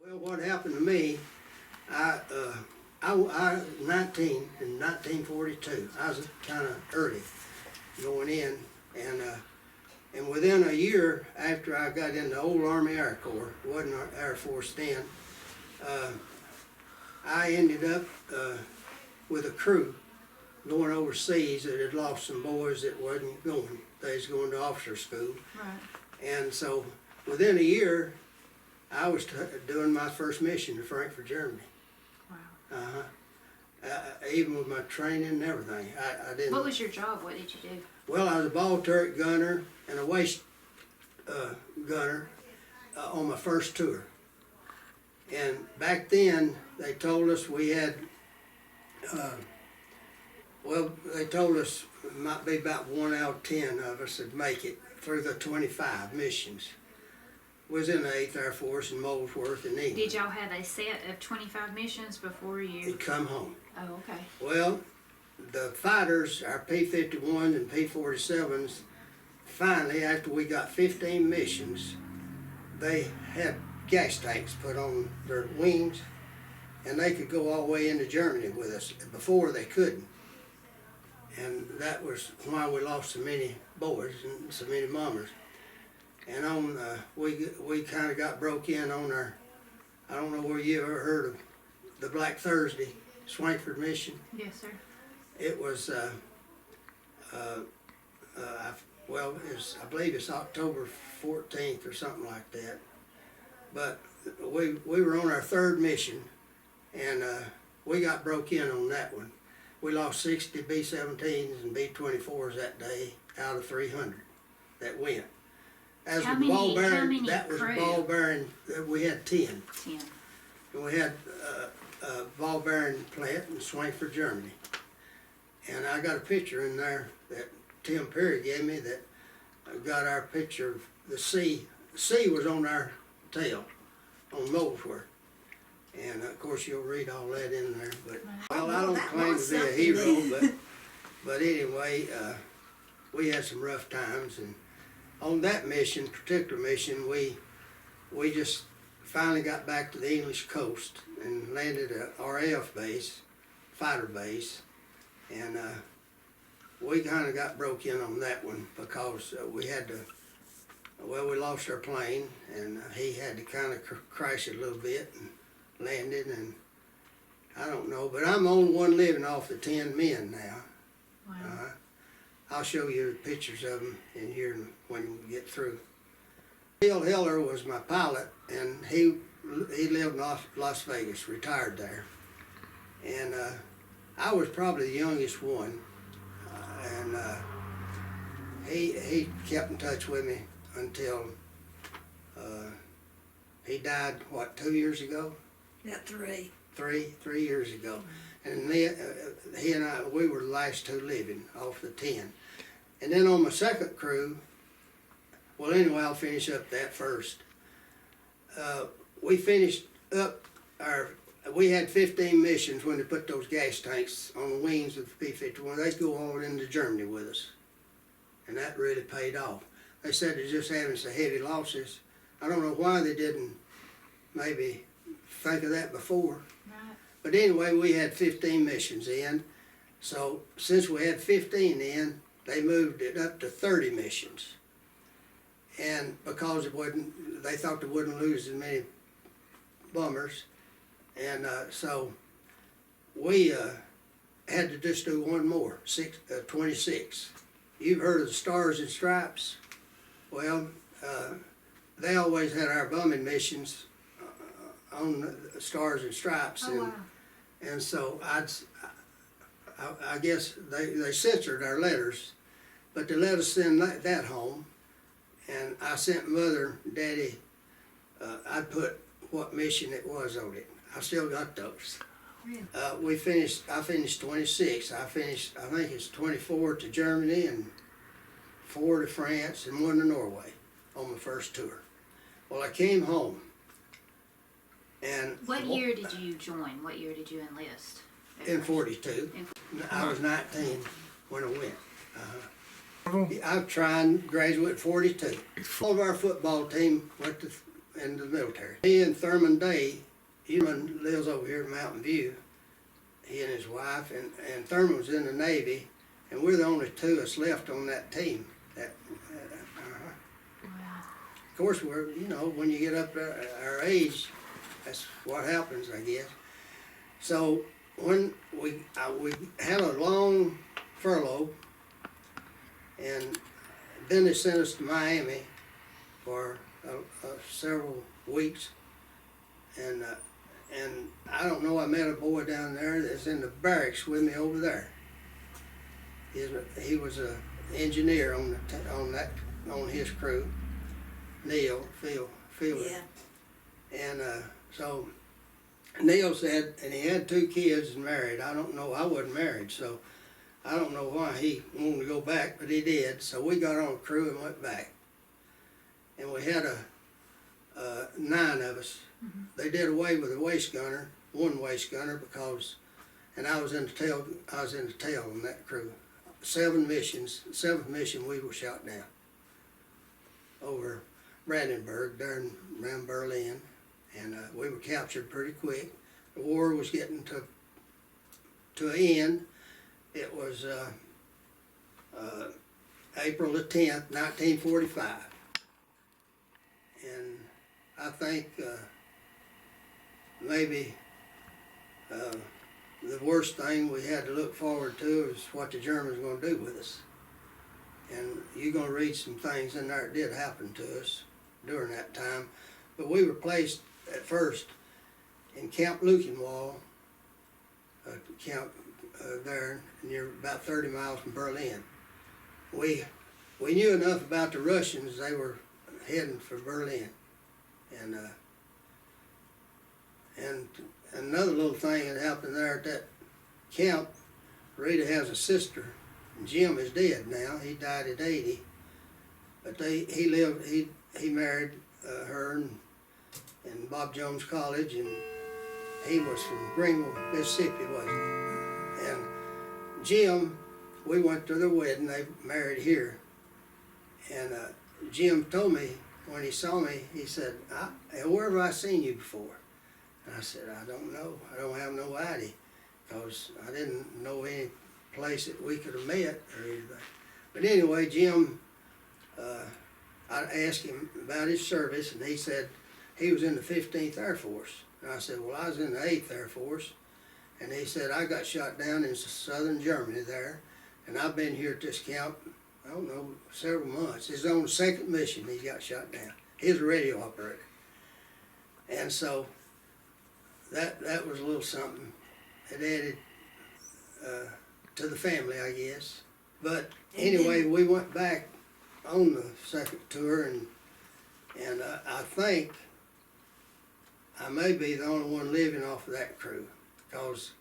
Well, what happened to me, I was 19 in 1942. I was kind of early going in, and within a year after I got in the old Army Air Corps, wasn't Air Force then, I ended up with a crew going overseas that had lost some boys that wasn't going. They was going to officer school. Right. And so within a year, I was doing my first mission to Frankfurt, Germany. Wow. Even with my training and everything. I didn't. What was your job? What did you do? Well, I was a ball turret gunner and a waist gunner on my first tour. And back then, they told us we had, they told us it might be about 1 out of 10 of us would make it through the 25 missions. We was in the 8th Air Force in Molesworth in England. Did y'all have a set of 25 missions before you? We'd come home. Oh, okay. Well, the fighters, our P-51s and P-47s, finally, after we got 15 missions, they had gas tanks put on their wings, and they could go all the way into Germany with us. Before, they couldn't. And that was why we lost so many boys and so many bombers. And on, we kind of got broke in on our, I don't know whether you ever heard of the Black Thursday Swankford mission. Yes, sir. It was, well, I believe it's October 14th or something like that. But we were on our third mission, and we got broke in on that one. We lost 60 B-17s and B-24s that day out of 300 that went. As How with many- ball bearing, how many that was crew? ball bearing. We had 10. 10. And we had a ball bearing plant in Swankford, Germany. And I got a picture in there that Tim Perry gave me that got our picture of the sea. The sea was on our tail on Molesworth. And of course you'll read all that in there. But well, I don't claim to be a hero, but anyway, we had some rough times. And on that mission, particular mission, we just finally got back to the English coast and landed at RAF base, fighter base, and we kind of got broke in on that one because we had to, well, we lost our plane, and he had to kind of crash it a little bit and landed, and I don't know, but I'm the only one living off the 10 men now. Wow. I'll show you pictures of them in here when we get through. Bill Hiller was my pilot, and he lived in Las Vegas, retired there. And I was probably the youngest one, and he kept in touch with me until he died, what, 2 years ago? Yeah, 3. 3 years ago. And he and I, we were the last two living off the 10. And then on my second crew, well, anyway, I'll finish up that first. We finished up we had 15 missions when they put those gas tanks on the wings of the P-51. They'd go all into Germany with us. And that really paid off. They said they're just having some heavy losses. I don't know why they didn't maybe think of that before. Right. But anyway, we had 15 missions in. So since we had 15 in, they moved it up to 30 missions. And because they thought they wouldn't lose as many bombers. And so we had to just do one more, 26. You've heard of the Stars and Stripes? Well, they always had our bombing missions on the Stars and Stripes. Oh, and, wow. and so I guess they censored our letters, but they let us send that home. And I sent Mother and Daddy, I put what mission it was on it. I still got those. Really? I finished 26. I think it's 24 to Germany and 4 to France and 1 to Norway on my first tour. Well, I came home. And What year did you join? What year did you enlist? In 42. I was 19 when I went. I'm trying graduate 42. All of our football team went to in the military. He and Thurman Day, Thurman lives over here in Mountain View, he and his wife, and Thurman was in the Navy, and we're the only two that's left on that team. Of course, we're, you know, when you get up to our age, that's what happens, I guess. So when we had a long furlough, and then they sent us to Miami for several weeks, and I don't know, I met a boy down there that's in the barracks with me over there. He was an engineer on his crew, Neil Fielder. Yeah. And so Neil said, and he had 2 kids and married. I don't know, I wasn't married, so I don't know why he wanted to go back, but he did. So we got on a crew and went back. And we had 9 of us. Mm-hmm. They did away with the waist gunner, one waist gunner, because, and I was in the tail on that crew. 7 missions, 7th mission we were shot down over Brandenburg, there around Berlin, and we were captured pretty quick. The war was getting to an end. It was April the 10th, 1945. And I think maybe the worst thing we had to look forward to is what the Germans were going to do with us. And you're going to read some things in there that did happen to us during that time. But we were placed at first in Camp Luckenwald, camp there near about 30 miles from Berlin. We knew enough about the Russians, they were heading for Berlin. And another little thing that happened there at that camp, Rita has a sister. Jim is dead now. He died at 80. But he married her in Bob Jones College, and he was from Greenville, Mississippi, wasn't he? And Jim, we went to their wedding. They married here. And Jim told me, when he saw me, he said, where have I seen you before? And I said, I don't know. I don't have no idea, because I didn't know any place that we could have met or anything. But anyway, Jim, I asked him about his service, and he said he was in the 15th Air Force. And I said, well, I was in the 8th Air Force. And he said, I got shot down in southern Germany there, and I've been here at this camp, I don't know, several months. His own 2nd mission, he got shot down. He was a radio operator. And so that was a little something. It added to the family, I guess. But anyway, we went back on the 2nd tour, and I think I may be the only one living off of that crew, because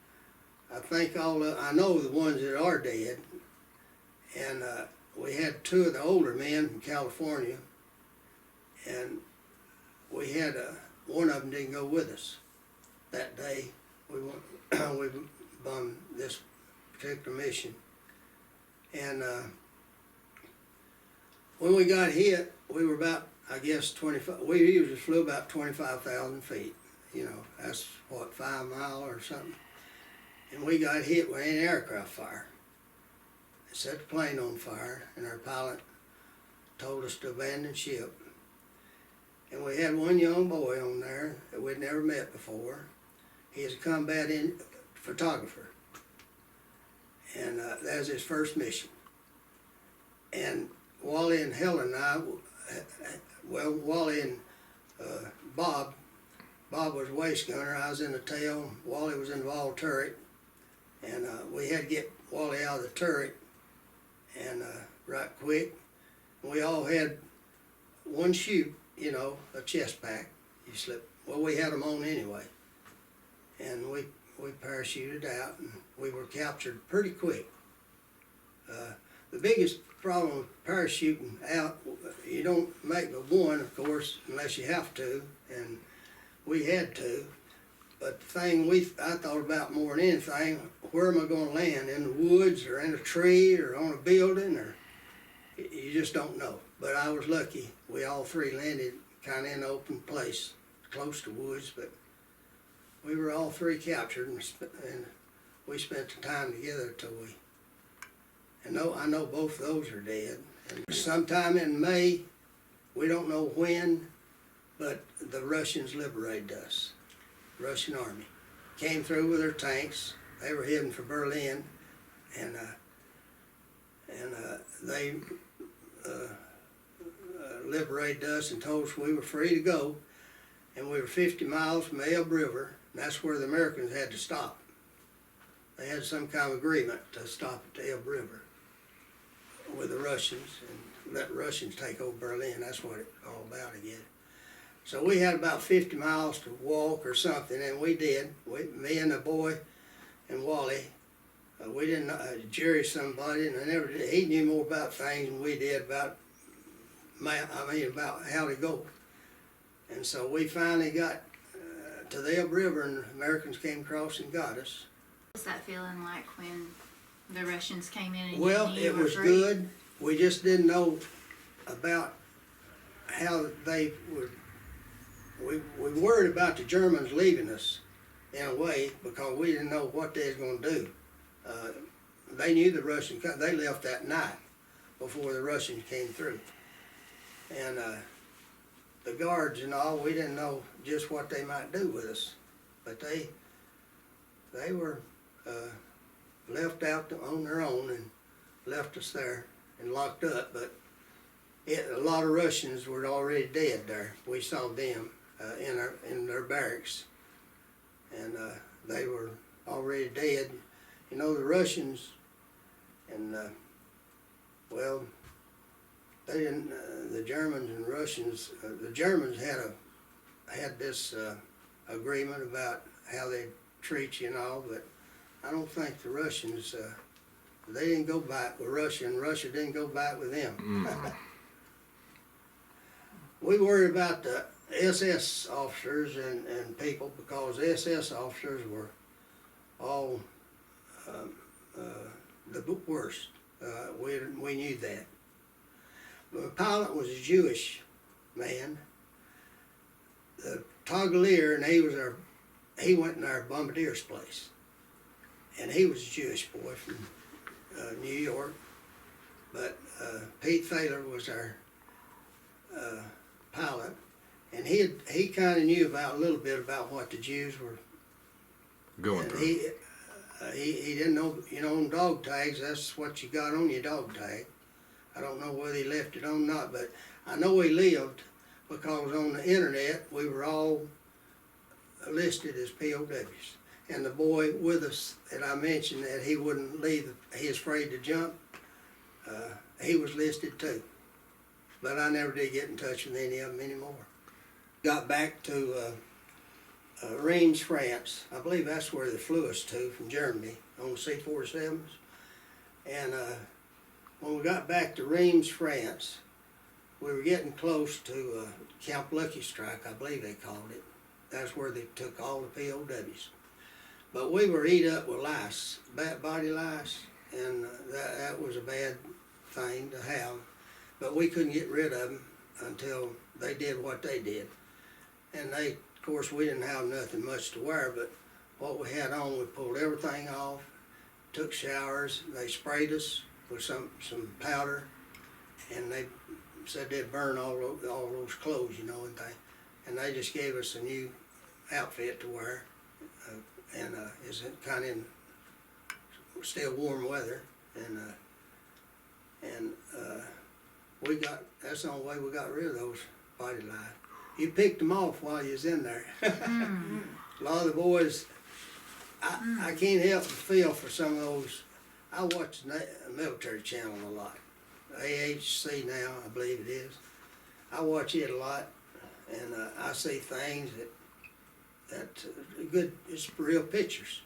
I think I know the ones that are dead, and we had 2 of the older men from California, and we had one of them didn't go with us that day. We bombed this particular mission, and when we got hit, we were about, I guess, 25. We usually flew about 25,000 feet. You know, that's what, 5 miles or something. And we got hit with an aircraft fire. It set the plane on fire, and our pilot told us to abandon ship. And we had one young boy on there that we'd never met before. He is a combat photographer, and that was his first mission. And Wally and Helen and I, well, Wally and Bob was waist gunner, I was in the tail, Wally was in the vol turret, and we had to get Wally out of the turret, and right quick. We all had one chute, you know, a chest pack. You slip. Well, we had them on anyway, and we parachuted out, and we were captured pretty quick. The biggest problem with parachuting out, you don't make but one, of course, unless you have to, and we had to. But the thing I thought about more than anything, where am I going to land? In the woods, or in a tree, or on a building, or you just don't know. But I was lucky. We all 3 landed kinda in an open place, close to woods, but we were all three captured and we spent the time together till we, and I know both of those are dead. And sometime in May, we don't know when, but the Russians liberated us. Russian army came through with their tanks. They were heading for Berlin, and they liberated us and told us we were free to go. And we were 50 miles from the Elbe River, and that's where the Americans had to stop. They had some kind of agreement to stop at the Elbe River with the Russians and let Russians take over Berlin. That's what it's all about again. So we had about 50 miles to walk or something, and we did. Me and the boy and Wally, we didn't, Jerry somebody, and I never did. He knew more about things than we did about how to go. And so we finally got to the Elbe River, and the Americans came across and got us. What was that feeling like when the Russians came in and Well, you knew it you were was free? good. We just didn't know about how they would. We worried about the Germans leaving us in a way because we didn't know what they was going to do. They knew the Russians. They left that night before the Russians came through, and the guards and all. We didn't know just what they might do with us, but they were left out on their own and left us there and locked up. But a lot of Russians were already dead there. We saw them in their barracks, and they were already dead. You know, the Russians, and well, they didn't. The Germans and Russians. The Germans had this agreement about how they treat you and all, but I don't think the Russians. They didn't go back with Russia, and Russia didn't go back with them. We worried about the SS officers and people because SS officers were all the worst. We knew that. The pilot was a Jewish man, the Togolier, and he went in our bombardier's place, and he was a Jewish boy from New York. But Pete Thaler was our pilot, and he kind of knew a little bit about what the Jews were going and through. He didn't know, on dog tags, that's what you got on your dog tag. I don't know whether he left it on or not, but I know he lived because on the internet we were all listed as POWs. And the boy with us that I mentioned that he wouldn't leave, he was afraid to jump, he was listed too. But I never did get in touch with any of them anymore. Got back to Reims, France. I believe that's where they flew us to from Germany on the C-47s. And when we got back to Reims, France, we were getting close to Camp Lucky Strike, I believe they called it. That's where they took all the POWs. But we were eat up with lice, body lice, and that was a bad thing to have. But we couldn't get rid of them until they did what they did. And of course, we didn't have nothing much to wear, but what we had on, we pulled everything off, took showers, they sprayed us with some powder, and they said they'd burn all those clothes, and they just gave us a new outfit to wear, and it's kind of in still warm weather, and that's the only way we got rid of those body lice. You picked them off while you was in there. A lot of the boys, I can't help but feel for some of those. I watch the military channel a lot. AHC now, I believe it is. I watch it a lot, and I see things that good, it's real pictures.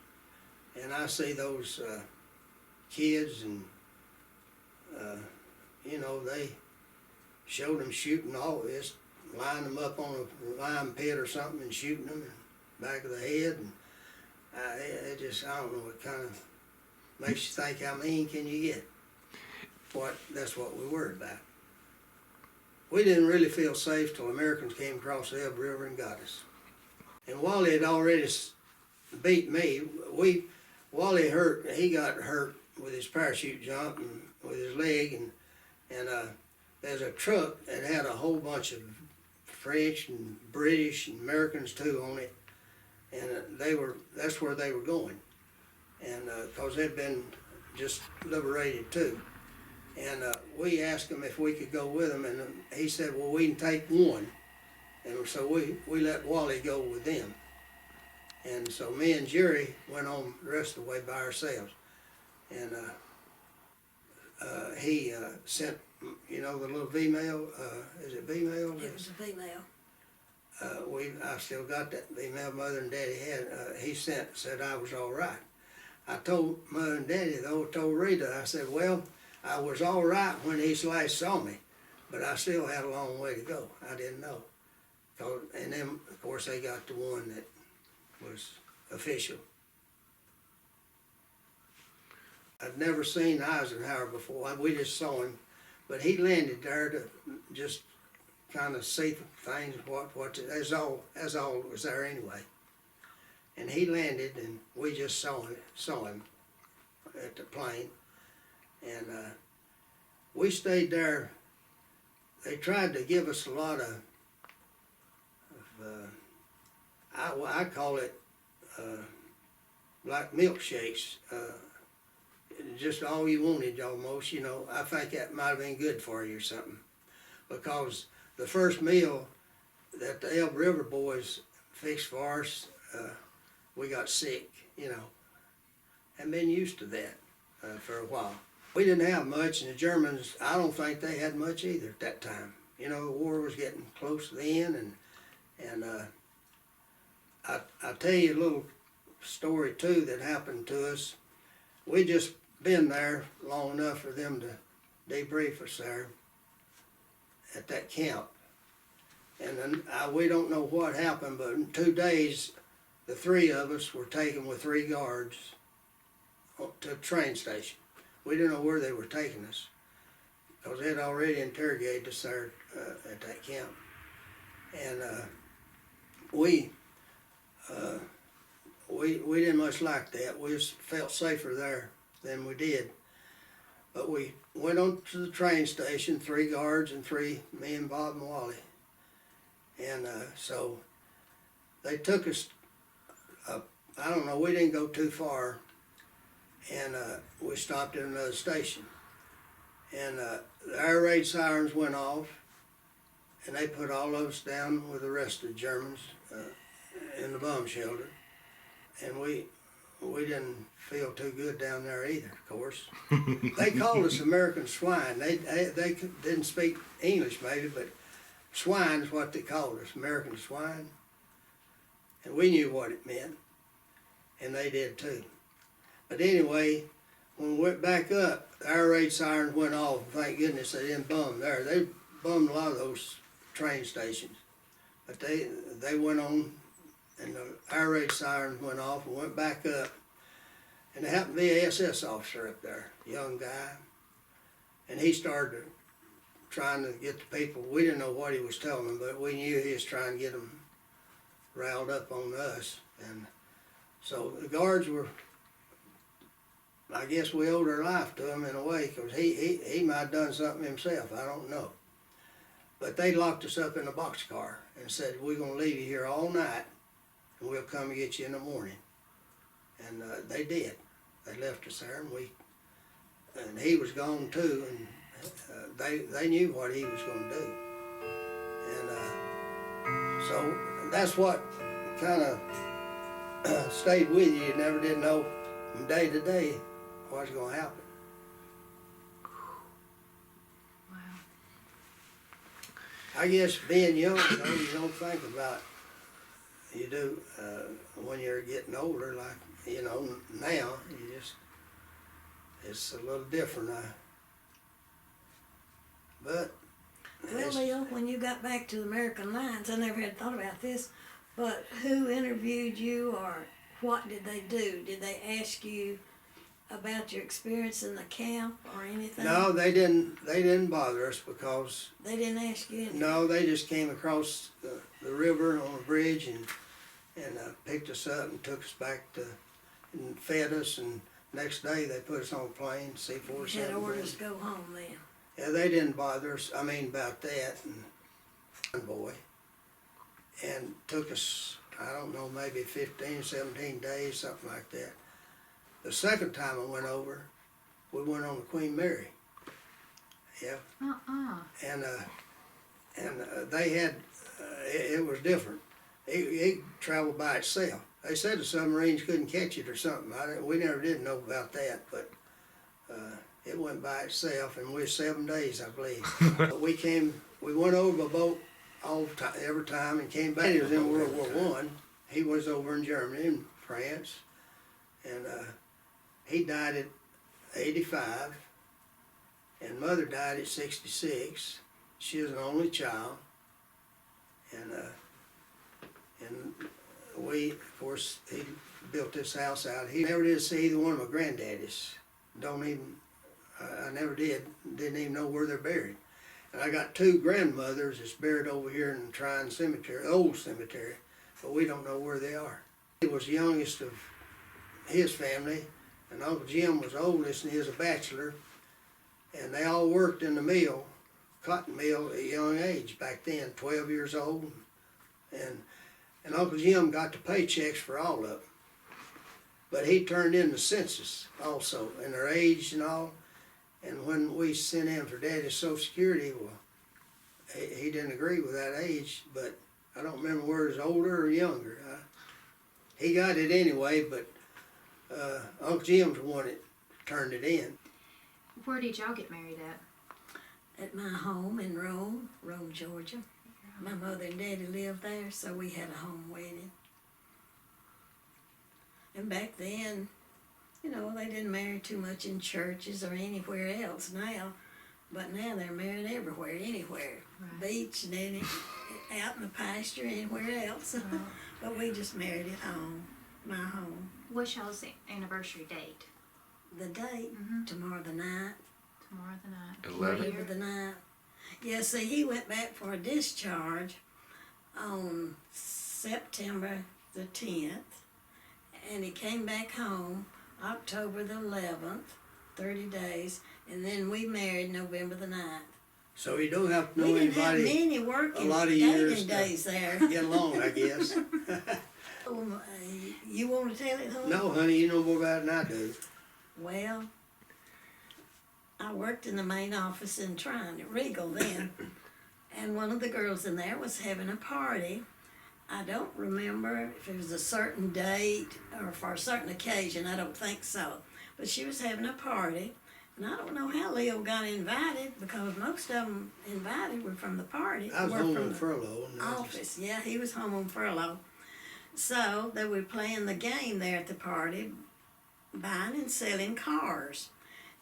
And I see those kids, and they showed them shooting all this, line them up on a lime pit or something and shooting them in the back of the head, and it just, I don't know, it kind of makes you think how mean can you get. That's what we worried about. we didn't really feel safe till Americans came across the Elbe River and got us. And Wally had already beat me. Wally he got hurt with his parachute jump and with his leg, and there's a truck that had a whole bunch of French and British and Americans too on it, and that's where they were going, and cause they'd been just liberated too, and we asked him if we could go with him, and he said, well, we can take one, and so we let Wally go with them, and so me and Jerry went on the rest of the way by ourselves, and he sent, you know, the little V-mail, is it V-mail? It was a female. I still got that V-mail Mother and Daddy had. He said I was all right. I told Mother and Daddy, though, told Rita, I said, well, I was all right when he last saw me, but I still had a long way to go. I didn't know. And then, of course, they got the one that was official. I'd never seen Eisenhower before. We just saw him, but he landed there to just kind of see things. That's all that was there anyway. And he landed, and we just saw him at the plane, and we stayed there. They tried to give us a lot of I call it like milkshakes. Just all you wanted almost, you know. I think that might have been good for you or something. Because the first meal that the Elbe River boys fixed for us, we got sick, you know. Hadn't been used to that for a while. We didn't have much, and the Germans, I don't think they had much either at that time. You know, the war was getting close to the end, and I'll tell you a little story too that happened to us. We just been there long enough for them to debrief us there at that camp. And then we don't know what happened, but in 2 days, the three of us were taken with 3 guards to a train station. We didn't know where they were taking us, because they had already interrogated us there at that camp. And we didn't much like that. We just felt safer there than we did. But we went on to the train station, 3 guards and 3, me and Bob and Wally. And so they took us up, I don't know, we didn't go too far, and we stopped at another station. And the air raid sirens went off, and they put all of us down with the rest of the Germans in the bomb shelter. And we didn't feel too good down there either, of course. They called us American swine. They didn't speak English maybe, but swine is what they called us, American swine. And we knew what it meant, and they did too. But anyway, when we went back up, the air raid sirens went off. Thank goodness they didn't bomb there. They bombed a lot of those train stations. But they went on, and the air raid sirens went off and went back up. And there happened to be an SS officer up there, a young guy. And he started trying to get the people, we didn't know what he was telling them, but we knew he was trying to get them riled up on us. And so the guards were, I guess we owed our life to him in a way, because he might have done something himself, I don't know. But they locked us up in a boxcar and said, we're going to leave you here all night, and we'll come and get you in the morning. And they did. They left us there, and he was gone too, and they knew what he was going to do. And so that's what kind of stayed with you. You never did know from day to day what's going to happen. Wow. I guess being young, you know, you don't think about, you do when you're getting older, like, you know, now, you just, it's a little different. But Well, Leo, when you got back to the American lines, I never had thought about this, but who interviewed you, or what did they do? Did they ask you about your experience in the camp or anything? No, they didn't bother us because, They didn't ask you anything? no, they just came across the river on a bridge and picked us up and took us back to, and fed us, and next day they put us on a plane, You C-47. had orders to go home then? Yeah, they didn't bother us, about that, and boy, and took us, I don't know, maybe 15, 17 days, something like that. The second time I went over, we went on the Queen Mary. Yeah, and they had, it was different. It traveled by itself. They said the submarines couldn't catch it or something. We never did know about that, but it went by itself, and we were 7 days, I believe. But we went over by boat every time and came back. He was in World War I. He was over in Germany and France, and he died at 85, and Mother died at 66. She was an only child, and we, of course, he built this house out. He never did see either one of my granddaddies. I never did. Didn't even know where they're buried. And I got two grandmothers that's buried over here in the Trine Cemetery, old cemetery, but we don't know where they are. He was the youngest of his family, and Uncle Jim was the oldest, and he was a bachelor. And they all worked in the mill, cotton mill, at a young age back then, 12 years old. And Uncle Jim got the paychecks for all of them. But he turned in the census also, and their age and all. And when we sent in for Daddy's Social Security, well, he didn't agree with that age, but I don't remember whether it was older or younger. He got it anyway, but Uncle Jim's the one that turned it in. Where did y'all get married at? At my home in Rome, Georgia. My mother and daddy lived there, so we had a home wedding. And back then, you know, they didn't marry too much in churches or anywhere else now. But now they're married everywhere, anywhere. Right. Beach and out in the pasture, anywhere else. Right. But we just married at home, my home. What's y'all's anniversary date? The date, tomorrow the night. Tomorrow the night. 11. November the night. Yeah, see, he went back for a discharge on September the 10th, and he came back home October the 11th, 30 days, and then we married November the 9th. So you don't have to know We didn't have anybody many working a lot of years dating days there. get along, I guess. You want to tell it, honey? No, honey, you know more about it than I do. Well, I worked in the main office in Trine at Regal then, and one of the girls in there was having a party. I don't remember if it was a certain date or for a certain occasion, I don't think so. But she was having a party, and I don't know how Leo got invited, because most of them invited were from the party. I was were home from on the furlough. And office. Yeah, he was home on furlough. So they were playing the game there at the party, buying and selling cars.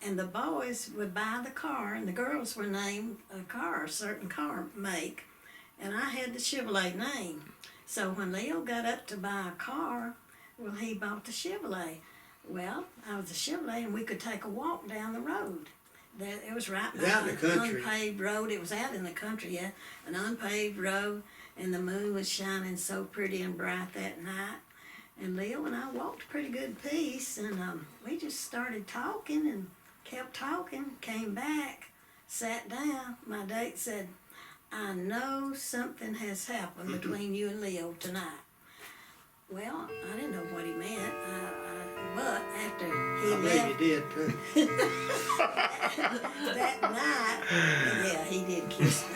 And the boys would buy the car, and the girls were named a car, a certain car make. And I had the Chevrolet name. So when Leo got up to buy a car, well, he bought the Chevrolet. Well, I was a Chevrolet, and we could take a walk down the road. It was right by Out in the an country. unpaved road. It was out in the country, yeah, an unpaved road, and the moon was shining so pretty and bright that night. And Leo and I walked a pretty good piece, and we just started talking and kept talking, came back, sat down. My date said, I know something has happened between you and Leo tonight. Well, I didn't know what he meant, but after he I left believe you did too. that night, yeah, he did kiss me.